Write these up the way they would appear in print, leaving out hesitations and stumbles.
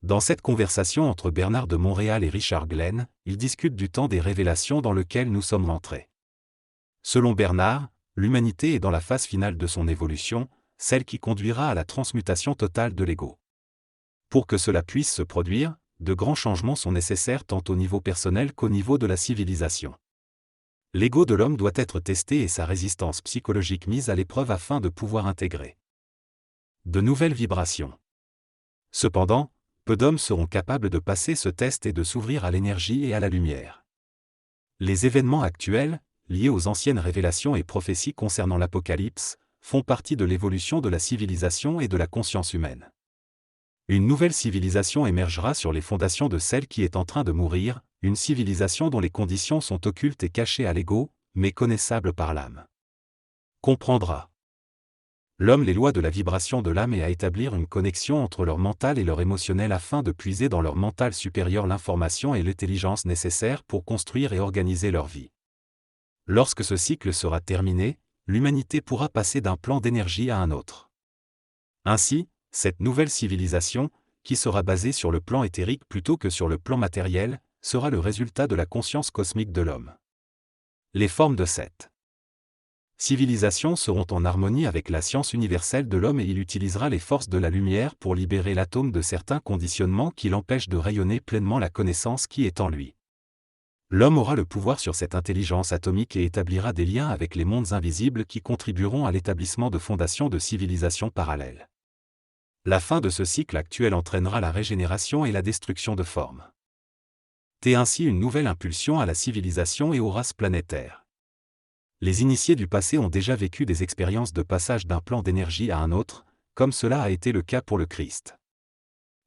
Dans cette conversation entre Bernard de Montréal et Richard Glenn, ils discutent du temps des révélations dans lequel nous sommes entrés. Selon Bernard, l'humanité est dans la phase finale de son évolution, celle qui conduira à la transmutation totale de l'ego. Pour que cela puisse se produire, de grands changements sont nécessaires tant au niveau personnel qu'au niveau de la civilisation. L'ego de l'homme doit être testé et sa résistance psychologique mise à l'épreuve afin de pouvoir intégrer de nouvelles vibrations. Cependant, peu d'hommes seront capables de passer ce test et de s'ouvrir à l'énergie et à la lumière. Les événements actuels, liés aux anciennes révélations et prophéties concernant l'Apocalypse, font partie de l'évolution de la civilisation et de la conscience humaine. Une nouvelle civilisation émergera sur les fondations de celle qui est en train de mourir, une civilisation dont les conditions sont occultes et cachées à l'ego, mais connaissables par l'âme. Comprendra l'homme les lois de la vibration de l'âme et à établir une connexion entre leur mental et leur émotionnel afin de puiser dans leur mental supérieur l'information et l'intelligence nécessaires pour construire et organiser leur vie. Lorsque ce cycle sera terminé, l'humanité pourra passer d'un plan d'énergie à un autre. Ainsi, cette nouvelle civilisation, qui sera basée sur le plan éthérique plutôt que sur le plan matériel, sera le résultat de la conscience cosmique de l'homme. Les formes de cette civilisation seront en harmonie avec la science universelle de l'homme et il utilisera les forces de la lumière pour libérer l'atome de certains conditionnements qui l'empêchent de rayonner pleinement la connaissance qui est en lui. L'homme aura le pouvoir sur cette intelligence atomique et établira des liens avec les mondes invisibles qui contribueront à l'établissement de fondations de civilisations parallèles. La fin de ce cycle actuel entraînera la régénération et la destruction de formes. Ainsi une nouvelle impulsion à la civilisation et aux races planétaires. Les initiés du passé ont déjà vécu des expériences de passage d'un plan d'énergie à un autre, comme cela a été le cas pour le Christ.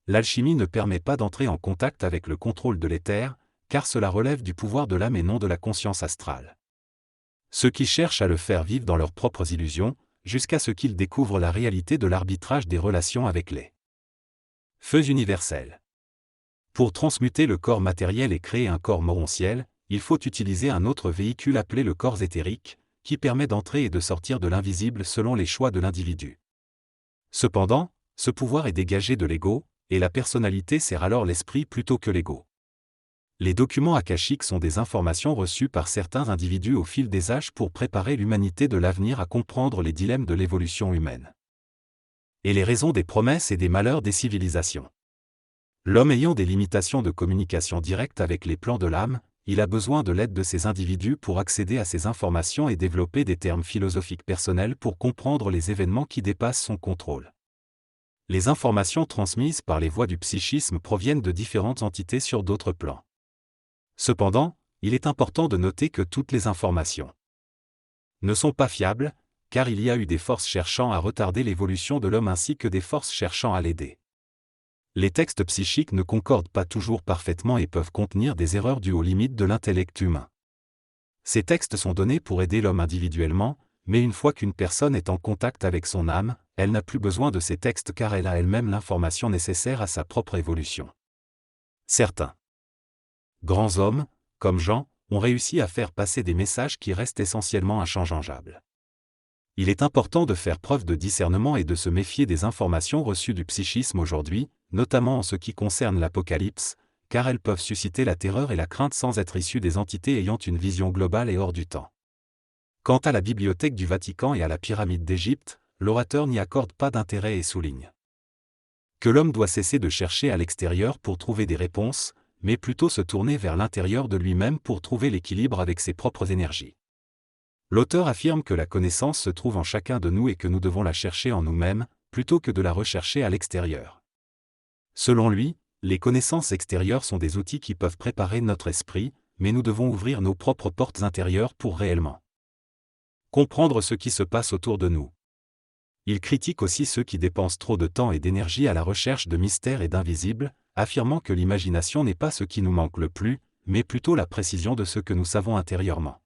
L'alchimie ne permet pas d'entrer en contact avec le contrôle de l'éther, car cela relève du pouvoir de l'âme et non de la conscience astrale. Ceux qui cherchent à le faire vivent dans leurs propres illusions, jusqu'à ce qu'ils découvrent la réalité de l'arbitrage des relations avec les feux universels. Pour transmuter le corps matériel et créer un corps morontiel, il faut utiliser un autre véhicule appelé le corps éthérique, qui permet d'entrer et de sortir de l'invisible selon les choix de l'individu. Cependant, ce pouvoir est dégagé de l'ego, et la personnalité sert alors l'esprit plutôt que l'ego. Les documents akashiques sont des informations reçues par certains individus au fil des âges pour préparer l'humanité de l'avenir à comprendre les dilemmes de l'évolution humaine et les raisons des promesses et des malheurs des civilisations. L'homme ayant des limitations de communication directe avec les plans de l'âme, il a besoin de l'aide de ces individus pour accéder à ces informations et développer des termes philosophiques personnels pour comprendre les événements qui dépassent son contrôle. Les informations transmises par les voies du psychisme proviennent de différentes entités sur d'autres plans. Cependant, il est important de noter que toutes les informations ne sont pas fiables, car il y a eu des forces cherchant à retarder l'évolution de l'homme ainsi que des forces cherchant à l'aider. Les textes psychiques ne concordent pas toujours parfaitement et peuvent contenir des erreurs dues aux limites de l'intellect humain. Ces textes sont donnés pour aider l'homme individuellement, mais une fois qu'une personne est en contact avec son âme, elle n'a plus besoin de ces textes car elle a elle-même l'information nécessaire à sa propre évolution. Certains grands hommes, comme Jean, ont réussi à faire passer des messages qui restent essentiellement inchangeables. Il est important de faire preuve de discernement et de se méfier des informations reçues du psychisme aujourd'hui, notamment en ce qui concerne l'Apocalypse, car elles peuvent susciter la terreur et la crainte sans être issues des entités ayant une vision globale et hors du temps. Quant à la bibliothèque du Vatican et à la pyramide d'Égypte, l'orateur n'y accorde pas d'intérêt et souligne que l'homme doit cesser de chercher à l'extérieur pour trouver des réponses, mais plutôt se tourner vers l'intérieur de lui-même pour trouver l'équilibre avec ses propres énergies. L'auteur affirme que la connaissance se trouve en chacun de nous et que nous devons la chercher en nous-mêmes, plutôt que de la rechercher à l'extérieur. Selon lui, les connaissances extérieures sont des outils qui peuvent préparer notre esprit, mais nous devons ouvrir nos propres portes intérieures pour réellement comprendre ce qui se passe autour de nous. Il critique aussi ceux qui dépensent trop de temps et d'énergie à la recherche de mystères et d'invisibles, affirmant que l'imagination n'est pas ce qui nous manque le plus, mais plutôt la précision de ce que nous savons intérieurement.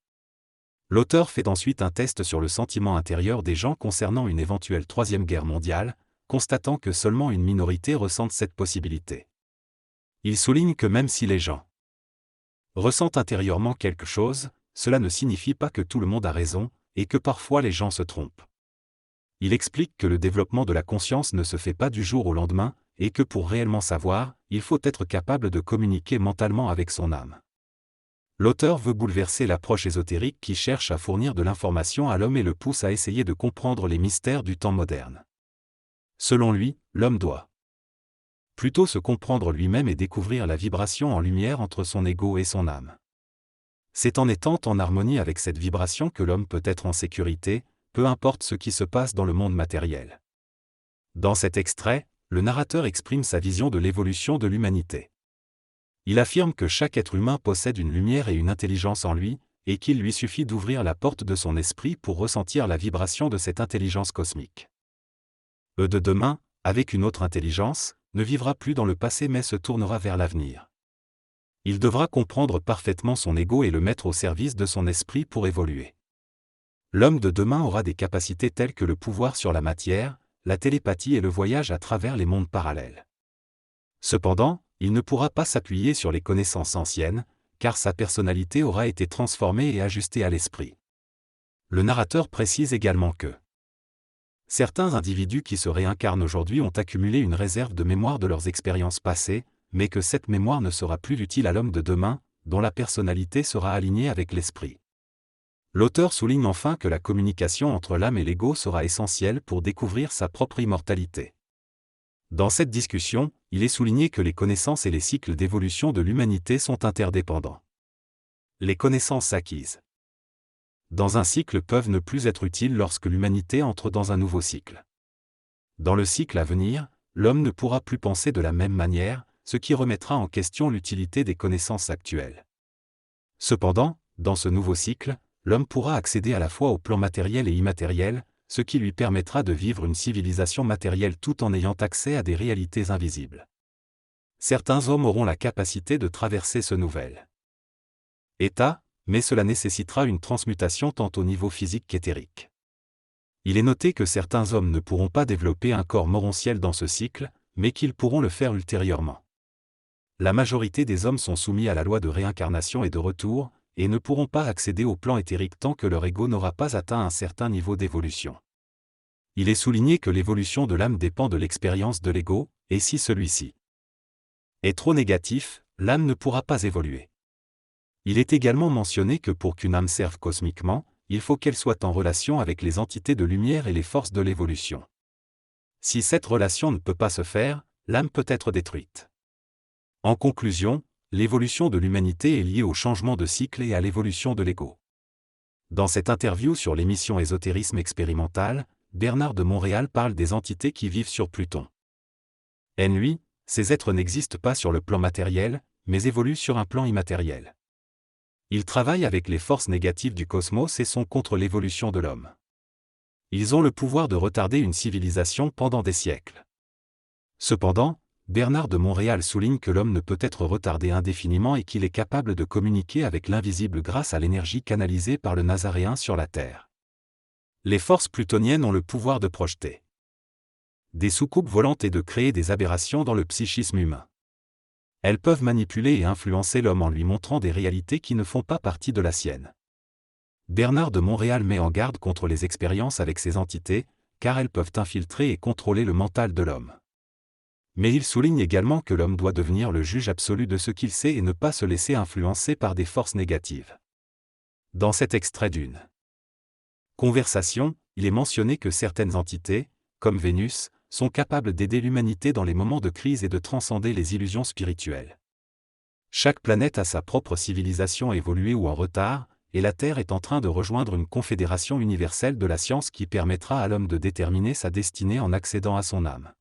L'auteur fait ensuite un test sur le sentiment intérieur des gens concernant une éventuelle troisième guerre mondiale, constatant que seulement une minorité ressentent cette possibilité. Il souligne que même si les gens ressentent intérieurement quelque chose, cela ne signifie pas que tout le monde a raison, et que parfois les gens se trompent. Il explique que le développement de la conscience ne se fait pas du jour au lendemain, et que pour réellement savoir, il faut être capable de communiquer mentalement avec son âme. L'auteur veut bouleverser l'approche ésotérique qui cherche à fournir de l'information à l'homme et le pousse à essayer de comprendre les mystères du temps moderne. Selon lui, l'homme doit plutôt se comprendre lui-même et découvrir la vibration en lumière entre son ego et son âme. C'est en étant en harmonie avec cette vibration que l'homme peut être en sécurité, peu importe ce qui se passe dans le monde matériel. Dans cet extrait, le narrateur exprime sa vision de l'évolution de l'humanité. Il affirme que chaque être humain possède une lumière et une intelligence en lui, et qu'il lui suffit d'ouvrir la porte de son esprit pour ressentir la vibration de cette intelligence cosmique. De demain, avec une autre intelligence, ne vivra plus dans le passé mais se tournera vers l'avenir. Il devra comprendre parfaitement son ego et le mettre au service de son esprit pour évoluer. L'homme de demain aura des capacités telles que le pouvoir sur la matière, la télépathie et le voyage à travers les mondes parallèles. Cependant, il ne pourra pas s'appuyer sur les connaissances anciennes, car sa personnalité aura été transformée et ajustée à l'esprit. Le narrateur précise également que certains individus qui se réincarnent aujourd'hui ont accumulé une réserve de mémoire de leurs expériences passées, mais que cette mémoire ne sera plus utile à l'homme de demain, dont la personnalité sera alignée avec l'esprit. L'auteur souligne enfin que la communication entre l'âme et l'ego sera essentielle pour découvrir sa propre immortalité. Dans cette discussion, il est souligné que les connaissances et les cycles d'évolution de l'humanité sont interdépendants. Les connaissances acquises dans un cycle peuvent ne plus être utiles lorsque l'humanité entre dans un nouveau cycle. Dans le cycle à venir, l'homme ne pourra plus penser de la même manière, ce qui remettra en question l'utilité des connaissances actuelles. Cependant, dans ce nouveau cycle, l'homme pourra accéder à la fois au plan matériel et immatériel, ce qui lui permettra de vivre une civilisation matérielle tout en ayant accès à des réalités invisibles. Certains hommes auront la capacité de traverser ce nouvel état, mais cela nécessitera une transmutation tant au niveau physique qu'éthérique. Il est noté que certains hommes ne pourront pas développer un corps morontiel dans ce cycle, mais qu'ils pourront le faire ultérieurement. La majorité des hommes sont soumis à la loi de réincarnation et de retour, et ne pourront pas accéder au plan éthérique tant que leur ego n'aura pas atteint un certain niveau d'évolution. Il est souligné que l'évolution de l'âme dépend de l'expérience de l'ego, et si celui-ci est trop négatif, l'âme ne pourra pas évoluer. Il est également mentionné que pour qu'une âme serve cosmiquement, il faut qu'elle soit en relation avec les entités de lumière et les forces de l'évolution. Si cette relation ne peut pas se faire, l'âme peut être détruite. En conclusion, l'évolution de l'humanité est liée au changement de cycle et à l'évolution de l'ego. Dans cette interview sur l'émission Ésotérisme expérimental, Bernard de Montréal parle des entités qui vivent sur Pluton. Lui, ces êtres n'existent pas sur le plan matériel, mais évoluent sur un plan immatériel. Ils travaillent avec les forces négatives du cosmos et sont contre l'évolution de l'homme. Ils ont le pouvoir de retarder une civilisation pendant des siècles. Cependant, Bernard de Montréal souligne que l'homme ne peut être retardé indéfiniment et qu'il est capable de communiquer avec l'invisible grâce à l'énergie canalisée par le Nazaréen sur la Terre. Les forces plutoniennes ont le pouvoir de projeter des soucoupes volantes et de créer des aberrations dans le psychisme humain. Elles peuvent manipuler et influencer l'homme en lui montrant des réalités qui ne font pas partie de la sienne. Bernard de Montréal met en garde contre les expériences avec ces entités, car elles peuvent infiltrer et contrôler le mental de l'homme. Mais il souligne également que l'homme doit devenir le juge absolu de ce qu'il sait et ne pas se laisser influencer par des forces négatives. Dans cet extrait d'une conversation, il est mentionné que certaines entités, comme Vénus, sont capables d'aider l'humanité dans les moments de crise et de transcender les illusions spirituelles. Chaque planète a sa propre civilisation évoluée ou en retard, et la Terre est en train de rejoindre une confédération universelle de la science qui permettra à l'homme de déterminer sa destinée en accédant à son âme.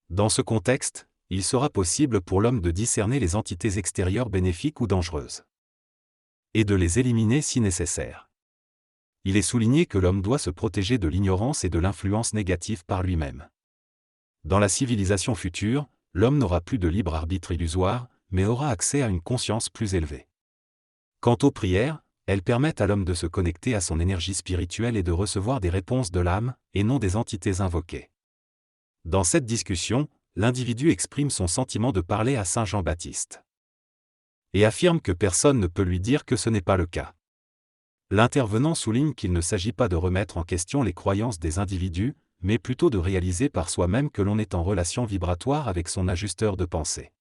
Dans ce contexte, il sera possible pour l'homme de discerner les entités extérieures bénéfiques ou dangereuses, et de les éliminer si nécessaire. Il est souligné que l'homme doit se protéger de l'ignorance et de l'influence négative par lui-même. Dans la civilisation future, l'homme n'aura plus de libre arbitre illusoire, mais aura accès à une conscience plus élevée. Quant aux prières, elles permettent à l'homme de se connecter à son énergie spirituelle et de recevoir des réponses de l'âme, et non des entités invoquées. Dans cette discussion, l'individu exprime son sentiment de parler à Saint Jean-Baptiste et affirme que personne ne peut lui dire que ce n'est pas le cas. L'intervenant souligne qu'il ne s'agit pas de remettre en question les croyances des individus, mais plutôt de réaliser par soi-même que l'on est en relation vibratoire avec son ajusteur de pensée.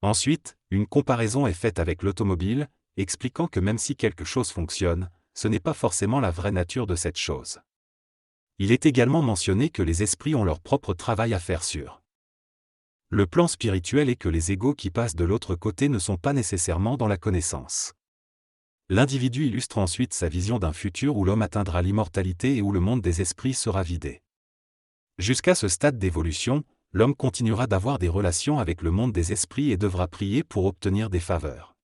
Ensuite, une comparaison est faite avec l'automobile, expliquant que même si quelque chose fonctionne, ce n'est pas forcément la vraie nature de cette chose. Il est également mentionné que les esprits ont leur propre travail à faire sur le plan spirituel et que les égos qui passent de l'autre côté ne sont pas nécessairement dans la connaissance. L'individu illustre ensuite sa vision d'un futur où l'homme atteindra l'immortalité et où le monde des esprits sera vidé. Jusqu'à ce stade d'évolution, l'homme continuera d'avoir des relations avec le monde des esprits et devra prier pour obtenir des faveurs.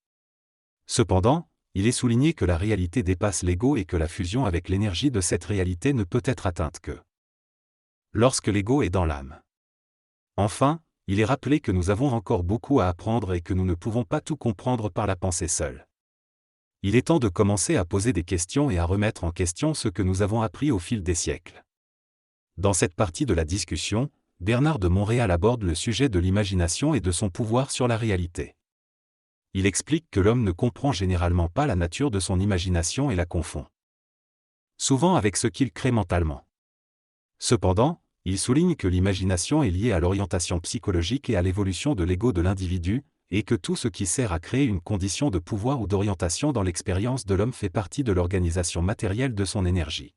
Cependant, il est souligné que la réalité dépasse l'ego et que la fusion avec l'énergie de cette réalité ne peut être atteinte que lorsque l'ego est dans l'âme. Enfin, il est rappelé que nous avons encore beaucoup à apprendre et que nous ne pouvons pas tout comprendre par la pensée seule. Il est temps de commencer à poser des questions et à remettre en question ce que nous avons appris au fil des siècles. Dans cette partie de la discussion, Bernard de Montréal aborde le sujet de l'imagination et de son pouvoir sur la réalité. Il explique que l'homme ne comprend généralement pas la nature de son imagination et la confond souvent avec ce qu'il crée mentalement. Cependant, il souligne que l'imagination est liée à l'orientation psychologique et à l'évolution de l'ego de l'individu, et que tout ce qui sert à créer une condition de pouvoir ou d'orientation dans l'expérience de l'homme fait partie de l'organisation matérielle de son énergie.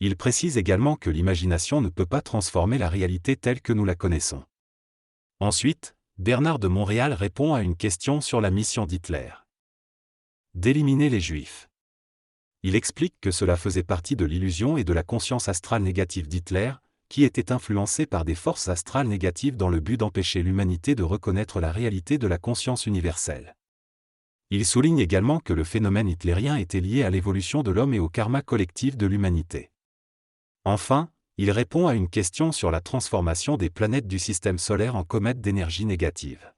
Il précise également que l'imagination ne peut pas transformer la réalité telle que nous la connaissons. Ensuite, Bernard de Montréal répond à une question sur la mission d'Hitler. D'éliminer les Juifs. Il explique que cela faisait partie de l'illusion et de la conscience astrale négative d'Hitler, qui était influencée par des forces astrales négatives dans le but d'empêcher l'humanité de reconnaître la réalité de la conscience universelle. Il souligne également que le phénomène hitlérien était lié à l'évolution de l'homme et au karma collectif de l'humanité. Enfin, il répond à une question sur la transformation des planètes du système solaire en comètes d'énergie négative.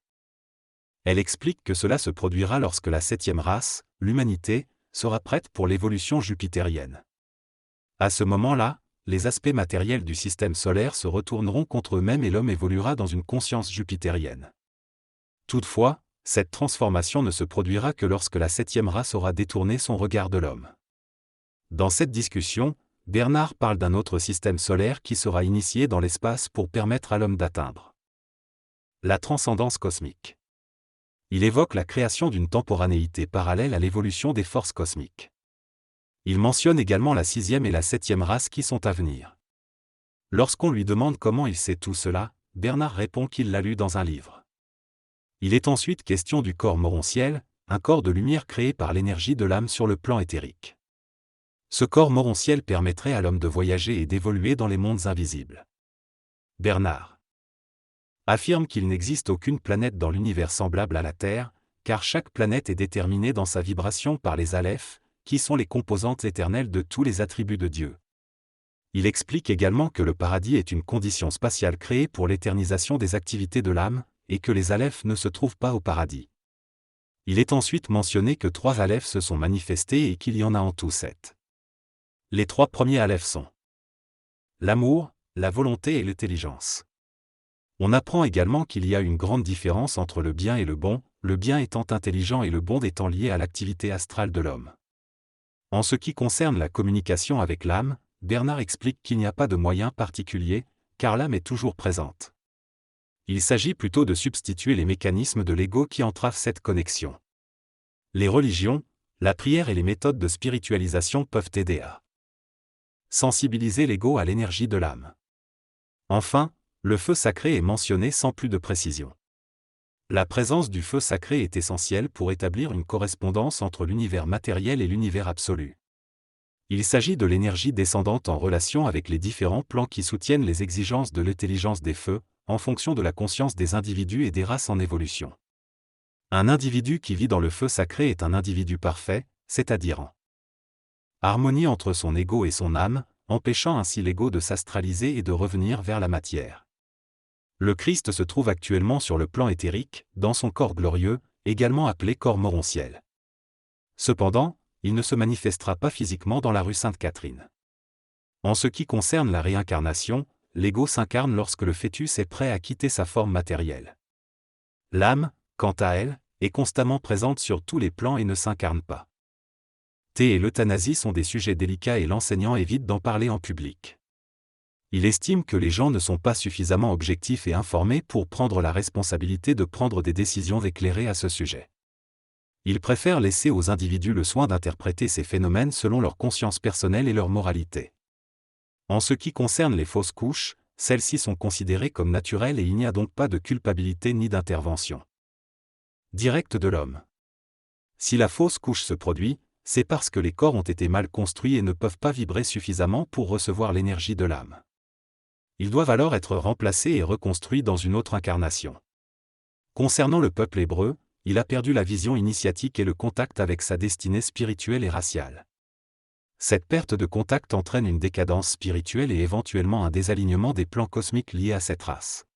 Elle explique que cela se produira lorsque la 7e race, l'humanité, sera prête pour l'évolution jupitérienne. À ce moment-là, les aspects matériels du système solaire se retourneront contre eux-mêmes et l'homme évoluera dans une conscience jupitérienne. Toutefois, cette transformation ne se produira que lorsque la 7e race aura détourné son regard de l'homme. Dans cette discussion, Bernard parle d'un autre système solaire qui sera initié dans l'espace pour permettre à l'homme d'atteindre la transcendance cosmique. Il évoque la création d'une temporanéité parallèle à l'évolution des forces cosmiques. Il mentionne également la 6e et la 7e race qui sont à venir. Lorsqu'on lui demande comment il sait tout cela, Bernard répond qu'il l'a lu dans un livre. Il est ensuite question du corps morontiel, un corps de lumière créé par l'énergie de l'âme sur le plan éthérique. Ce corps morontiel permettrait à l'homme de voyager et d'évoluer dans les mondes invisibles. Bernard affirme qu'il n'existe aucune planète dans l'univers semblable à la Terre, car chaque planète est déterminée dans sa vibration par les Alephes, qui sont les composantes éternelles de tous les attributs de Dieu. Il explique également que le paradis est une condition spatiale créée pour l'éternisation des activités de l'âme, et que les Alephes ne se trouvent pas au paradis. Il est ensuite mentionné que 3 Alephes se sont manifestés et qu'il y en a en tout 7. Les 3 premiers Alephes sont l'amour, la volonté et l'intelligence. On apprend également qu'il y a une grande différence entre le bien et le bon, le bien étant intelligent et le bon étant lié à l'activité astrale de l'homme. En ce qui concerne la communication avec l'âme, Bernard explique qu'il n'y a pas de moyen particulier, car l'âme est toujours présente. Il s'agit plutôt de substituer les mécanismes de l'ego qui entravent cette connexion. Les religions, la prière et les méthodes de spiritualisation peuvent aider à sensibiliser l'ego à l'énergie de l'âme. Enfin, le feu sacré est mentionné sans plus de précision. La présence du feu sacré est essentielle pour établir une correspondance entre l'univers matériel et l'univers absolu. Il s'agit de l'énergie descendante en relation avec les différents plans qui soutiennent les exigences de l'intelligence des feux, en fonction de la conscience des individus et des races en évolution. Un individu qui vit dans le feu sacré est un individu parfait, c'est-à-dire en harmonie entre son ego et son âme, empêchant ainsi l'ego de s'astraliser et de revenir vers la matière. Le Christ se trouve actuellement sur le plan éthérique, dans son corps glorieux, également appelé corps morontiel. Cependant, il ne se manifestera pas physiquement dans la rue Sainte-Catherine. En ce qui concerne la réincarnation, l'ego s'incarne lorsque le fœtus est prêt à quitter sa forme matérielle. L'âme, quant à elle, est constamment présente sur tous les plans et ne s'incarne pas. Et l'euthanasie sont des sujets délicats et l'enseignant évite d'en parler en public. Il estime que les gens ne sont pas suffisamment objectifs et informés pour prendre la responsabilité de prendre des décisions éclairées à ce sujet. Il préfère laisser aux individus le soin d'interpréter ces phénomènes selon leur conscience personnelle et leur moralité. En ce qui concerne les fausses couches, celles-ci sont considérées comme naturelles et il n'y a donc pas de culpabilité ni d'intervention directe de l'homme. Si la fausse couche se produit, c'est parce que les corps ont été mal construits et ne peuvent pas vibrer suffisamment pour recevoir l'énergie de l'âme. Ils doivent alors être remplacés et reconstruits dans une autre incarnation. Concernant le peuple hébreu, il a perdu la vision initiatique et le contact avec sa destinée spirituelle et raciale. Cette perte de contact entraîne une décadence spirituelle et éventuellement un désalignement des plans cosmiques liés à cette race.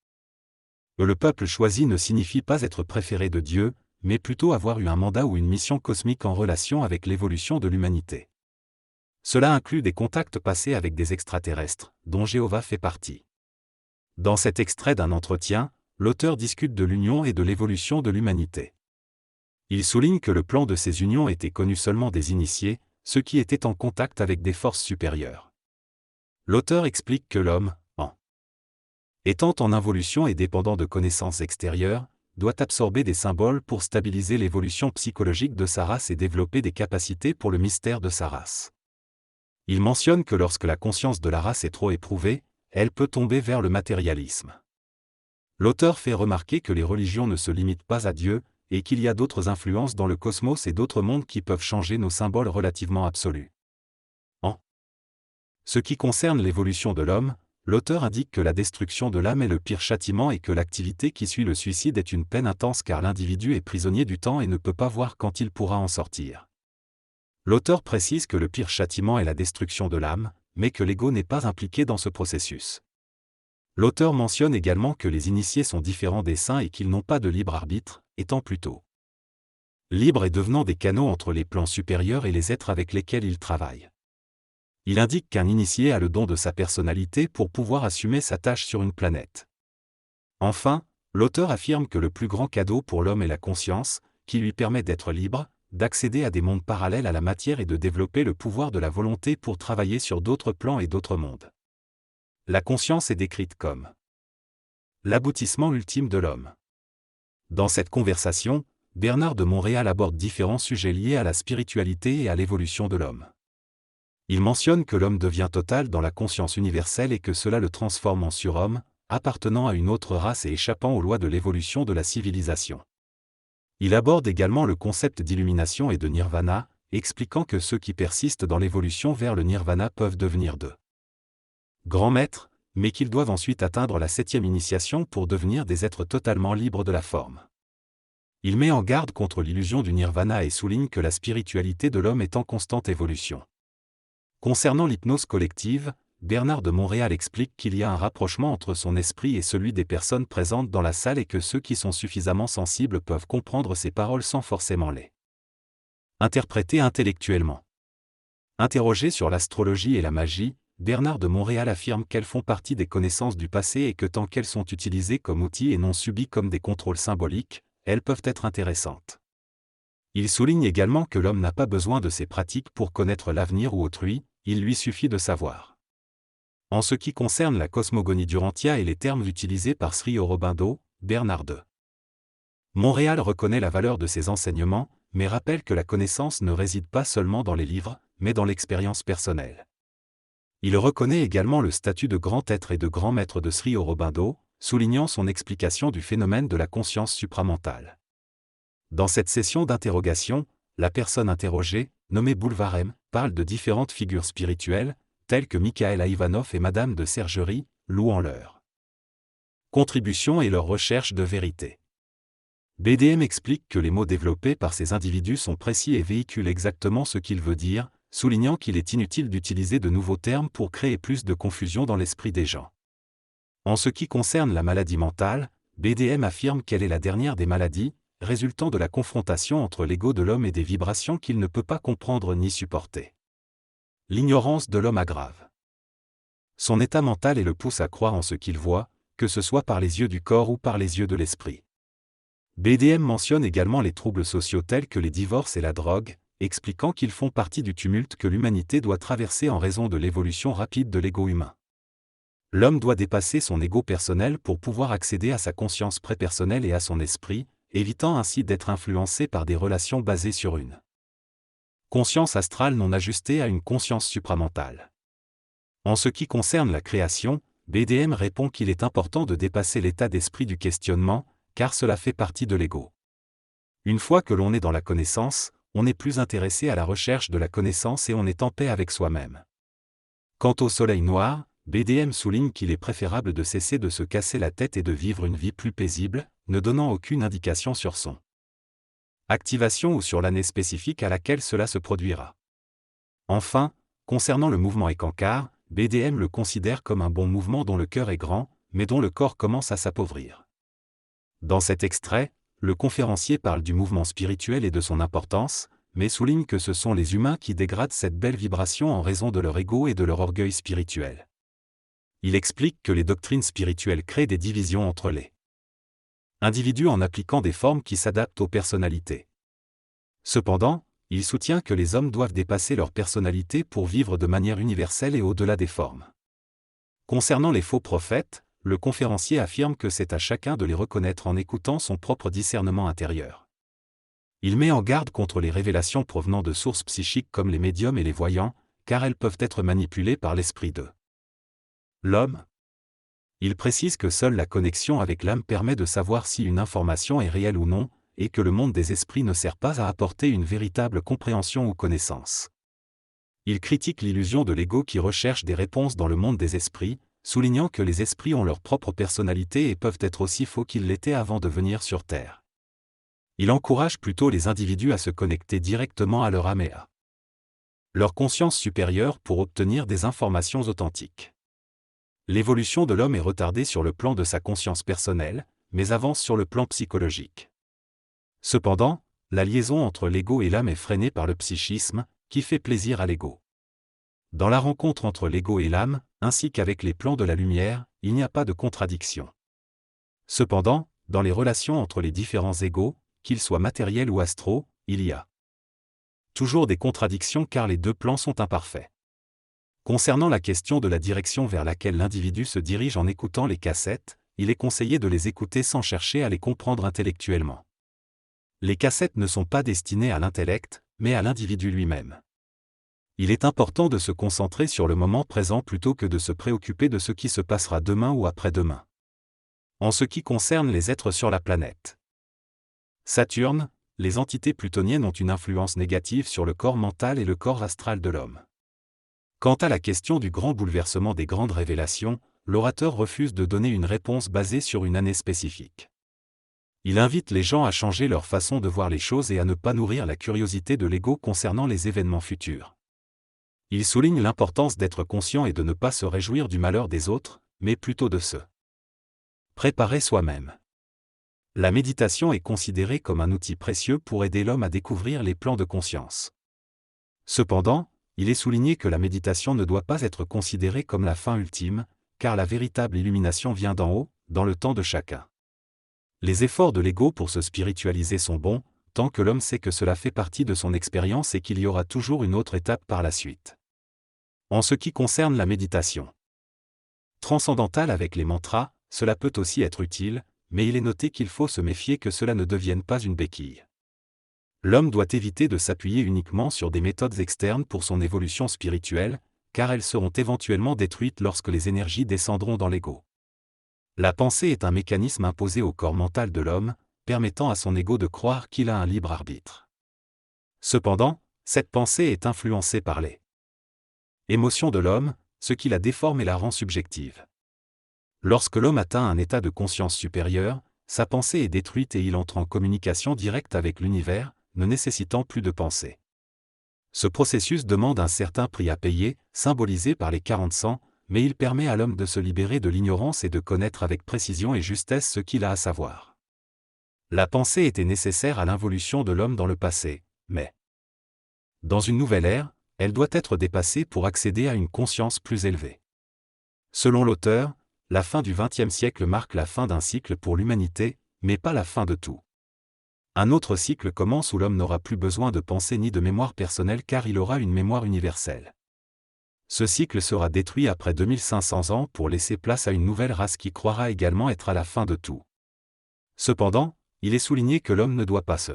Le peuple choisi ne signifie pas être préféré de Dieu, mais plutôt avoir eu un mandat ou une mission cosmique en relation avec l'évolution de l'humanité. Cela inclut des contacts passés avec des extraterrestres, dont Jéhovah fait partie. Dans cet extrait d'un entretien, l'auteur discute de l'union et de l'évolution de l'humanité. Il souligne que le plan de ces unions était connu seulement des initiés, ceux qui étaient en contact avec des forces supérieures. L'auteur explique que l'homme, en étant en involution et dépendant de connaissances extérieures, doit absorber des symboles pour stabiliser l'évolution psychologique de sa race et développer des capacités pour le mystère de sa race. Il mentionne que lorsque la conscience de la race est trop éprouvée, elle peut tomber vers le matérialisme. L'auteur fait remarquer que les religions ne se limitent pas à Dieu, et qu'il y a d'autres influences dans le cosmos et d'autres mondes qui peuvent changer nos symboles relativement absolus. En ce qui concerne l'évolution de l'homme, l'auteur indique que la destruction de l'âme est le pire châtiment et que l'activité qui suit le suicide est une peine intense car l'individu est prisonnier du temps et ne peut pas voir quand il pourra en sortir. L'auteur précise que le pire châtiment est la destruction de l'âme, mais que l'ego n'est pas impliqué dans ce processus. L'auteur mentionne également que les initiés sont différents des saints et qu'ils n'ont pas de libre arbitre, étant plutôt libres et devenant des canaux entre les plans supérieurs et les êtres avec lesquels ils travaillent. Il indique qu'un initié a le don de sa personnalité pour pouvoir assumer sa tâche sur une planète. Enfin, l'auteur affirme que le plus grand cadeau pour l'homme est la conscience, qui lui permet d'être libre, d'accéder à des mondes parallèles à la matière et de développer le pouvoir de la volonté pour travailler sur d'autres plans et d'autres mondes. La conscience est décrite comme l'aboutissement ultime de l'homme. Dans cette conversation, Bernard de Montréal aborde différents sujets liés à la spiritualité et à l'évolution de l'homme. Il mentionne que l'homme devient total dans la conscience universelle et que cela le transforme en surhomme, appartenant à une autre race et échappant aux lois de l'évolution de la civilisation. Il aborde également le concept d'illumination et de nirvana, expliquant que ceux qui persistent dans l'évolution vers le nirvana peuvent devenir de grands maîtres, mais qu'ils doivent ensuite atteindre la 7e initiation pour devenir des êtres totalement libres de la forme. Il met en garde contre l'illusion du nirvana et souligne que la spiritualité de l'homme est en constante évolution. Concernant l'hypnose collective, Bernard de Montréal explique qu'il y a un rapprochement entre son esprit et celui des personnes présentes dans la salle et que ceux qui sont suffisamment sensibles peuvent comprendre ces paroles sans forcément les interpréter intellectuellement. Interrogé sur l'astrologie et la magie, Bernard de Montréal affirme qu'elles font partie des connaissances du passé et que tant qu'elles sont utilisées comme outils et non subies comme des contrôles symboliques, elles peuvent être intéressantes. Il souligne également que l'homme n'a pas besoin de ces pratiques pour connaître l'avenir ou autrui, il lui suffit de savoir. En ce qui concerne la cosmogonie d'Urantia et les termes utilisés par Sri Aurobindo, Bernard de Montréal reconnaît la valeur de ces enseignements, mais rappelle que la connaissance ne réside pas seulement dans les livres, mais dans l'expérience personnelle. Il reconnaît également le statut de grand être et de grand maître de Sri Aurobindo, soulignant son explication du phénomène de la conscience supramentale. Dans cette session d'interrogation, la personne interrogée, nommée Boulvarem, parle de différentes figures spirituelles, telles que Mikhaël Ivanov et Madame de Sergerie, louant leur contribution et leur recherche de vérité. BDM explique que les mots développés par ces individus sont précis et véhiculent exactement ce qu'il veut dire, soulignant qu'il est inutile d'utiliser de nouveaux termes pour créer plus de confusion dans l'esprit des gens. En ce qui concerne la maladie mentale, BDM affirme qu'elle est la dernière des maladies, résultant de la confrontation entre l'ego de l'homme et des vibrations qu'il ne peut pas comprendre ni supporter. L'ignorance de l'homme aggrave son état mental et le pousse à croire en ce qu'il voit, que ce soit par les yeux du corps ou par les yeux de l'esprit. BDM mentionne également les troubles sociaux tels que les divorces et la drogue, expliquant qu'ils font partie du tumulte que l'humanité doit traverser en raison de l'évolution rapide de l'ego humain. L'homme doit dépasser son ego personnel pour pouvoir accéder à sa conscience prépersonnelle et à son esprit, évitant ainsi d'être influencé par des relations basées sur une conscience astrale non ajustée à une conscience supramentale. En ce qui concerne la création, BDM répond qu'il est important de dépasser l'état d'esprit du questionnement, car cela fait partie de l'ego. Une fois que l'on est dans la connaissance, on n'est plus intéressé à la recherche de la connaissance et on est en paix avec soi-même. Quant au soleil noir, BDM souligne qu'il est préférable de cesser de se casser la tête et de vivre une vie plus paisible, ne donnant aucune indication sur son activation ou sur l'année spécifique à laquelle cela se produira. Enfin, concernant le mouvement Ekankar, BDM le considère comme un bon mouvement dont le cœur est grand, mais dont le corps commence à s'appauvrir. Dans cet extrait, le conférencier parle du mouvement spirituel et de son importance, mais souligne que ce sont les humains qui dégradent cette belle vibration en raison de leur ego et de leur orgueil spirituel. Il explique que les doctrines spirituelles créent des divisions entre les individus en appliquant des formes qui s'adaptent aux personnalités. Cependant, il soutient que les hommes doivent dépasser leur personnalité pour vivre de manière universelle et au-delà des formes. Concernant les faux prophètes, le conférencier affirme que c'est à chacun de les reconnaître en écoutant son propre discernement intérieur. Il met en garde contre les révélations provenant de sources psychiques comme les médiums et les voyants, car elles peuvent être manipulées par l'esprit de l'homme. Il précise que seule la connexion avec l'âme permet de savoir si une information est réelle ou non, et que le monde des esprits ne sert pas à apporter une véritable compréhension ou connaissance. Il critique l'illusion de l'ego qui recherche des réponses dans le monde des esprits, soulignant que les esprits ont leur propre personnalité et peuvent être aussi faux qu'ils l'étaient avant de venir sur Terre. Il encourage plutôt les individus à se connecter directement à leur âme et à leur conscience supérieure pour obtenir des informations authentiques. L'évolution de l'homme est retardée sur le plan de sa conscience personnelle, mais avance sur le plan psychologique. Cependant, la liaison entre l'ego et l'âme est freinée par le psychisme, qui fait plaisir à l'ego. Dans la rencontre entre l'ego et l'âme, ainsi qu'avec les plans de la lumière, il n'y a pas de contradiction. Cependant, dans les relations entre les différents égos, qu'ils soient matériels ou astraux, il y a toujours des contradictions car les deux plans sont imparfaits. Concernant la question de la direction vers laquelle l'individu se dirige en écoutant les cassettes, il est conseillé de les écouter sans chercher à les comprendre intellectuellement. Les cassettes ne sont pas destinées à l'intellect, mais à l'individu lui-même. Il est important de se concentrer sur le moment présent plutôt que de se préoccuper de ce qui se passera demain ou après-demain. En ce qui concerne les êtres sur la planète Saturne, les entités plutoniennes ont une influence négative sur le corps mental et le corps astral de l'homme. Quant à la question du grand bouleversement des grandes révélations, l'orateur refuse de donner une réponse basée sur une année spécifique. Il invite les gens à changer leur façon de voir les choses et à ne pas nourrir la curiosité de l'ego concernant les événements futurs. Il souligne l'importance d'être conscient et de ne pas se réjouir du malheur des autres, mais plutôt de se préparer soi-même. La méditation est considérée comme un outil précieux pour aider l'homme à découvrir les plans de conscience. Cependant, il est souligné que la méditation ne doit pas être considérée comme la fin ultime, car la véritable illumination vient d'en haut, dans le temps de chacun. Les efforts de l'ego pour se spiritualiser sont bons, tant que l'homme sait que cela fait partie de son expérience et qu'il y aura toujours une autre étape par la suite. En ce qui concerne la méditation transcendantale avec les mantras, cela peut aussi être utile, mais il est noté qu'il faut se méfier que cela ne devienne pas une béquille. L'homme doit éviter de s'appuyer uniquement sur des méthodes externes pour son évolution spirituelle, car elles seront éventuellement détruites lorsque les énergies descendront dans l'ego. La pensée est un mécanisme imposé au corps mental de l'homme, permettant à son ego de croire qu'il a un libre arbitre. Cependant, cette pensée est influencée par les émotions de l'homme, ce qui la déforme et la rend subjective. Lorsque l'homme atteint un état de conscience supérieure, sa pensée est détruite et il entre en communication directe avec l'univers, ne nécessitant plus de pensée. Ce processus demande un certain prix à payer, symbolisé par les 40 sangs, mais il permet à l'homme de se libérer de l'ignorance et de connaître avec précision et justesse ce qu'il a à savoir. La pensée était nécessaire à l'involution de l'homme dans le passé, mais dans une nouvelle ère, elle doit être dépassée pour accéder à une conscience plus élevée. Selon l'auteur, la fin du XXe siècle marque la fin d'un cycle pour l'humanité, mais pas la fin de tout. Un autre cycle commence où l'homme n'aura plus besoin de pensée ni de mémoire personnelle car il aura une mémoire universelle. Ce cycle sera détruit après 2500 ans pour laisser place à une nouvelle race qui croira également être à la fin de tout. Cependant, il est souligné que l'homme ne doit pas se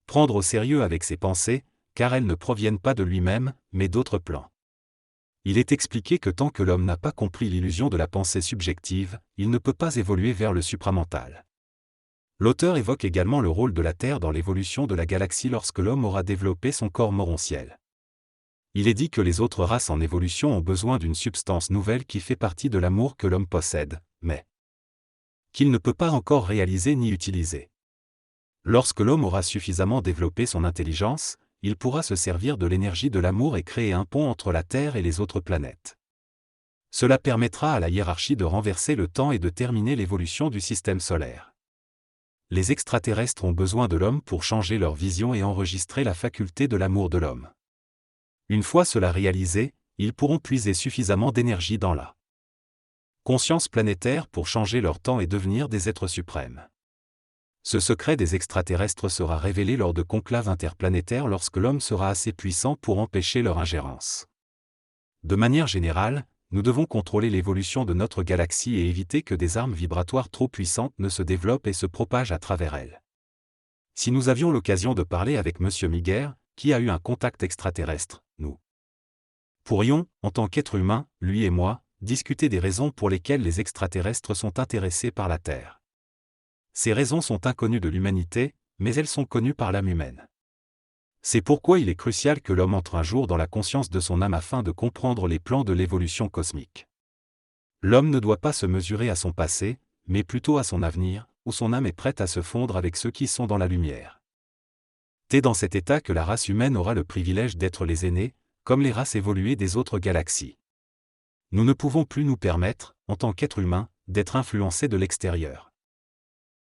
prendre au sérieux avec ses pensées, car elles ne proviennent pas de lui-même, mais d'autres plans. Il est expliqué que tant que l'homme n'a pas compris l'illusion de la pensée subjective, il ne peut pas évoluer vers le supramental. L'auteur évoque également le rôle de la Terre dans l'évolution de la galaxie lorsque l'homme aura développé son corps morontiel. Il est dit que les autres races en évolution ont besoin d'une substance nouvelle qui fait partie de l'amour que l'homme possède, mais qu'il ne peut pas encore réaliser ni utiliser. Lorsque l'homme aura suffisamment développé son intelligence, il pourra se servir de l'énergie de l'amour et créer un pont entre la Terre et les autres planètes. Cela permettra à la hiérarchie de renverser le temps et de terminer l'évolution du système solaire. Les extraterrestres ont besoin de l'homme pour changer leur vision et enregistrer la faculté de l'amour de l'homme. Une fois cela réalisé, ils pourront puiser suffisamment d'énergie dans la conscience planétaire pour changer leur temps et devenir des êtres suprêmes. Ce secret des extraterrestres sera révélé lors de conclaves interplanétaires lorsque l'homme sera assez puissant pour empêcher leur ingérence. De manière générale, nous devons contrôler l'évolution de notre galaxie et éviter que des armes vibratoires trop puissantes ne se développent et se propagent à travers elle. Si nous avions l'occasion de parler avec M. Miguer, qui a eu un contact extraterrestre, nous pourrions, en tant qu'être humain, lui et moi, discuter des raisons pour lesquelles les extraterrestres sont intéressés par la Terre. Ces raisons sont inconnues de l'humanité, mais elles sont connues par l'âme humaine. C'est pourquoi il est crucial que l'homme entre un jour dans la conscience de son âme afin de comprendre les plans de l'évolution cosmique. L'homme ne doit pas se mesurer à son passé, mais plutôt à son avenir, où son âme est prête à se fondre avec ceux qui sont dans la lumière. C'est dans cet état que la race humaine aura le privilège d'être les aînés, comme les races évoluées des autres galaxies. Nous ne pouvons plus nous permettre, en tant qu'être humain, d'être influencés de l'extérieur.